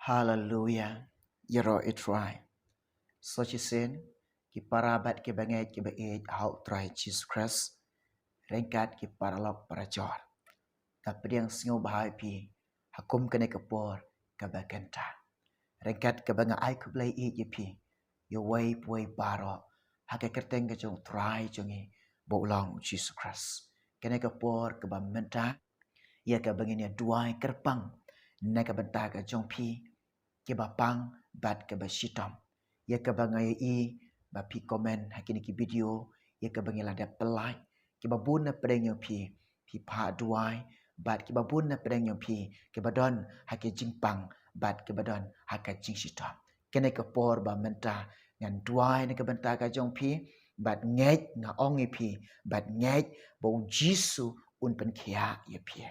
Hallelujah. Yero Trai. So she said, ki parabat ki bangai ki bae how try Jesus Christ. Rengkat ki paralok para jor. Ka pdiang singo bahai pi. Hakum kene kapor ka bakenta. Rengkat ka banga ai ku blai ye pi. Yo way way baro. Hake kerteng ka jong try jongi. Bo long Jesus Christ. Kene kapor ka bamenta. Ia ka bangin ya duai kerpang. Naka benta ka jong pi. Kiba pang bat kiba shitam ya kiba ngai i ba pi komen hakini ki video ya kiba ngila da pelai kiba bun na pedeng yang pi pa duai bat kiba bun na pedeng yang pi kiba don haki jingpang bat kiba don haka jing shitam kene ka por ba menta ngan duai na kiba ta ka jong pi bat ngai nga ong i pi bat ngai bo jisu un pen kia ya pi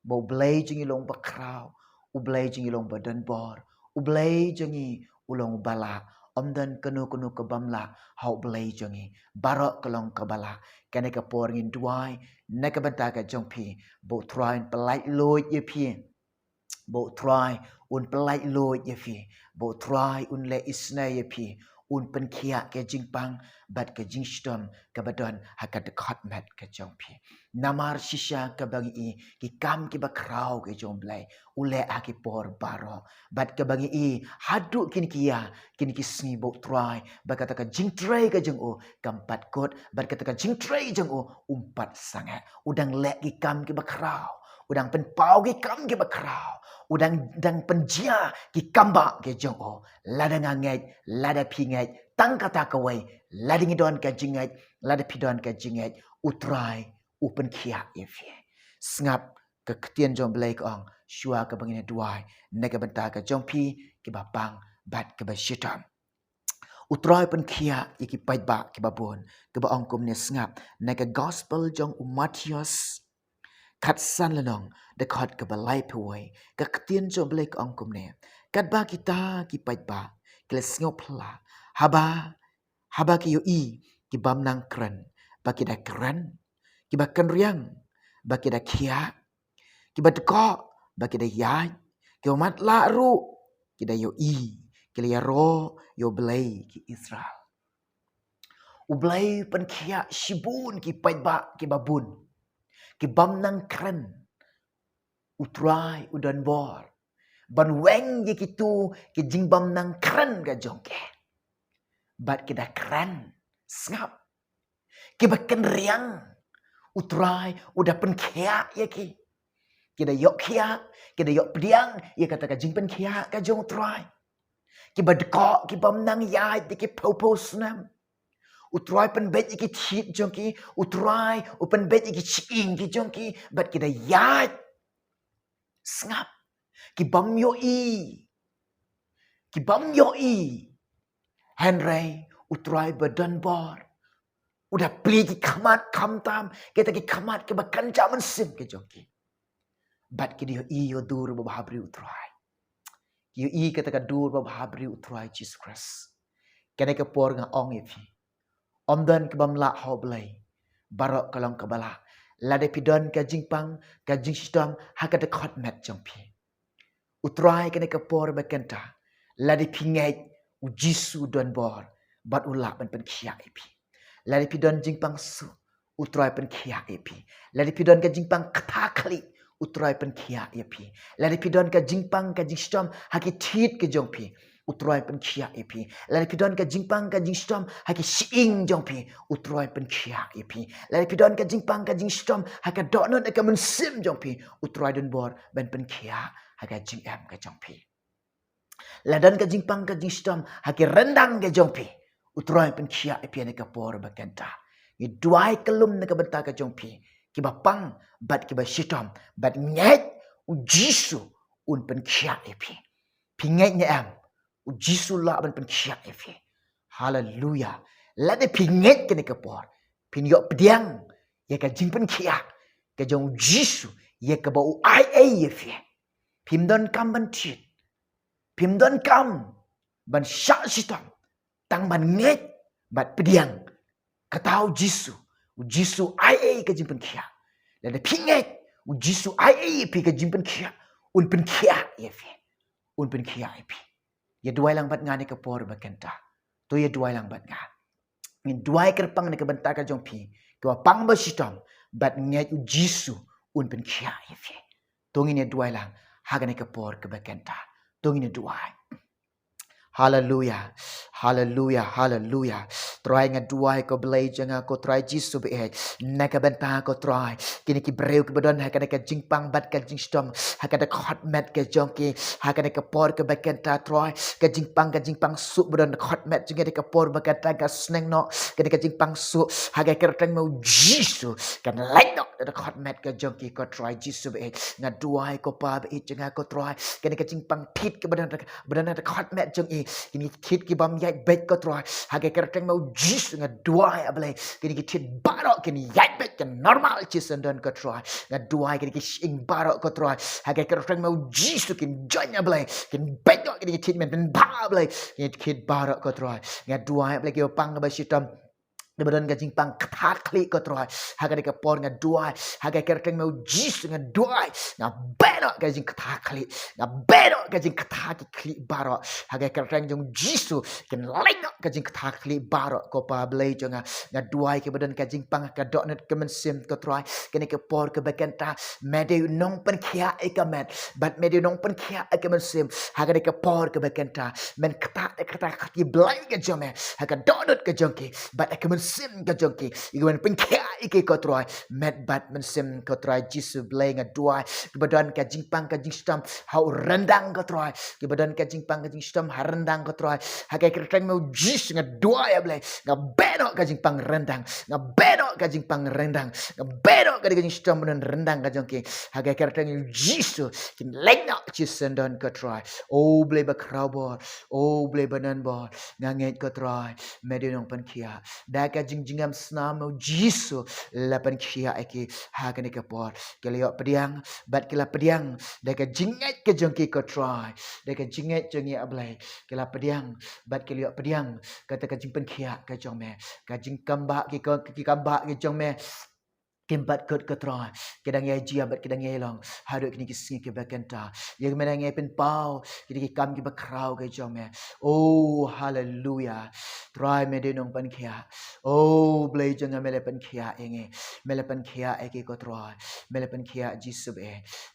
bo blai jing long ba kraw u blai jing long ba dan bor Ublay jangi ulong bala omdan kanu ke bamla hau blay jangi barok kelong ke bala kene ke por ngin duai na ke benta ke jongpi bo try pelai loy ye pi bo try un pelai loy ye pi bo try un le isna ye pi un pen kia ke jingpang bat ke jingstom ke badon hakat dekat mat ke jongpi namar shisha ke bangi ki kam ki bakrau ke jomblai ule aki por baro bat ke bangi hadu kin kia kin ki sni bo try bakata ka jing trai ke jeng o kampat kot bat kata ka jing trai jeng o umpat sangat udang le ki kam ki bakrau udang pen pau ki kam ki bakrau udang dang penjia ki kamba ke jeng o lada ngangai lada pingai tang kata kawai lada ngidon ka jingai lada pidon ka jingai utrai upen kia ifi sngap ke ketien jom blai kong shua ke bangine duai nega benta ke jompi ki bapang bat ke bashitam utrai pen kia iki pait ba ki babon ke ba ongkum ne sngap nega gospel jong Matius kat san lenong de khot ke balai pawai ke ketien jom blai kong kum ne kat ba kita ki pait ba kle sngo pla haba ki yo ki bam nang kran ba ki da kran ki ba kan riang ba ki da kia ki ba ko ba ki da ya ki mat la ru ki da yo ki ya ro yo blai ki Israel u blai pen kia shibun ki pait ba ki babun ki bam nang kran utrai udan bor ban weng ye kitu ki jingbam nang kran ga jongke bat ki da kran ngap ki ba kan riang utrai udah pen kia ye ki da yok kia ki da yok pdiang ye kata ka jingpynkhiah ka jong trai ki ba deko ki bam nang yai ki popo snam utrai pen bet ki thit jongki utrai open bet ki ching ki jongki bat ki da yai ngap ki bam yo Henry utrai badan bor udah pli ki kamat kam tam kita ki kamat ke bakan jaman sim ke jongki bat ki dio yo dur ba habri utrai yo kata ka dur ba habri utrai Jesus Christ kene ke por nga ong ifi omdan ke bamla hoblai barok kalong ke bala lade pidon ka jingpang ka jingstom hakata khot met jongpi utrai kene ke por bakenta lade pingai ujisu don bor bat ulak pen kia ipi lade pidon jingpang su utrai pen kia ipi lade pidon ka jingpang katakli utrai pen kia ipi lade pidon ka jingpang ka jingstom haki tit ke jongpi utrai pen kia ipi lade pidon ka jingpang ka jingstom haki siing jongpi utrai pen kia ipi lade pidon ka jingpang ka jingstom haka donot ka mensim jongpi utrai don bor ben pen kia haka jingam ka jongpi ladan ka jingpang ka jingstom haki rendang ka jongpi utrai pen kia ipi ne ka por bakenta ni duai kelum ne ka benta ka jongpi ki bapang bat ki ba shitom bat nyet u jisu un pen kia ipi pingai nyam u jisu la ban pen kia ipi hallelujah la de pingai ke ne ka por pin yo pdiang ye ka jingpen kia ka jong jisu ye ka ba u ai ai ipi pim don kam ban tit pim don kam ban sha shitom tang ban nget bat pdiang katau jisu ai ai ka jingpynkhiah la de pingai jisu ai ai pi ka jingpynkhiah un pynkhia ye fe un pen khia ipi ya duai lang bat ngani ke por bakenta to ya duai lang bat nga in duai kerpang ne ke bentar ka jong pi ke pang ba sitam bat ngai u jisu un pen khia ipi tongin ya duai lang hagane ke por ke bakenta tongin ya duai. Hallelujah, hallelujah, hallelujah. Trai ngaduai ko belai janga ko trai jisu be naka benta ko trai kini ki breu ke badon hakada ka jingpang bat ka jingstom hakada hot mat ke jongki hakada ka por ke bakenta trai ka jingpang su badon hot mat juga ka por bakenta ka sneng no ka jingpang su haga kerteng mau jisu kan light no da hot mat ke jongki ko trai jisu be ngaduai ko pa be janga ko trai kini ka jingpang pit ke badon ka hot mat jong kini kit ki bam yai bet ko try hage kerteng mau jis nga duai ablay kini kit barok kini yai bet kan normal jis dan ko try nga duai kini ing barok ko try hage kerteng mau jis kin join ablay kin bet kini kit men ba ablay kini kit barok ko try nga duai ablay ki pang ba sitam Kemudian gajing pang katakli ko troy haga de por nga duai haga kerteng mau jis nga duai nga beno gajing katakli nga beno gajing katakli baro haga kerteng jong jisu ken lengo gajing katakli baro ko pa blai jonga nga duai kemudian gajing pang ka dot ke mensim ko troy ken ke por ke bakenta mede nong pen khia ekamet but mede nong pen khia ekamensim haga de por ke bakenta men katak blai ke jome haga dot ke jongki but ekamen sim ka jongki iwan pengkia iki ko troy met bat mensim ko troy jisu bleng aduai kebadan ka jingpang ka jingstam hau rendang ko troy kebadan ka jingpang ka jingstam harendang ko troy hakai kerteng mau jis ngaduai ble ngabeno ka jingpang rendang ngabeno ka jingpang rendang ngabeno ka jingstam men rendang ka jongki hakai kerteng jisu kin lengna jisendon ko troy oh ble ba krabor oh ble banan bor nganget ko troy medinong pengkia ka jingjingam snamo jisu lapan khia eki hakane ka por kelio pdiang bat kila pdiang da ka jinget ke jongki ko try da ka jinget jongi ablai kila pdiang bat kelio pdiang kata ka jingpen khia ka jongme ka jingkamba ki kamba ki jongme Kimbat kot ketroy, kedang ye jia bat kedang ye long, haduk ni kising ke bakenta, yang menang ye pen pau, kini kam ki bakrau ke jome. Oh hallelujah, try medenong pan kia, oh blay janga mele pan kia enge, mele pan kia eki kotroy, mele pan kia jisub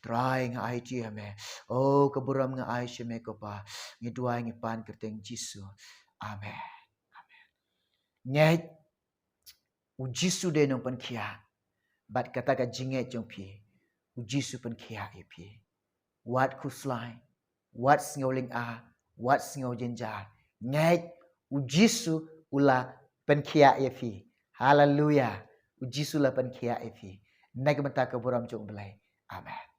try nga ai jia me, oh keburam nga ai sheme kopa, ngidua ngi pan kerteng jisu, amen. Nyai, ujisu denong pan kia. Bat kata ka jinget jong pi uji su pen khia pi wat kuslai wat sngoling wat sngo jenja ngai uji su ula pen khia pi haleluya uji su la pen khia pi nag mata ka buram jong belai amen.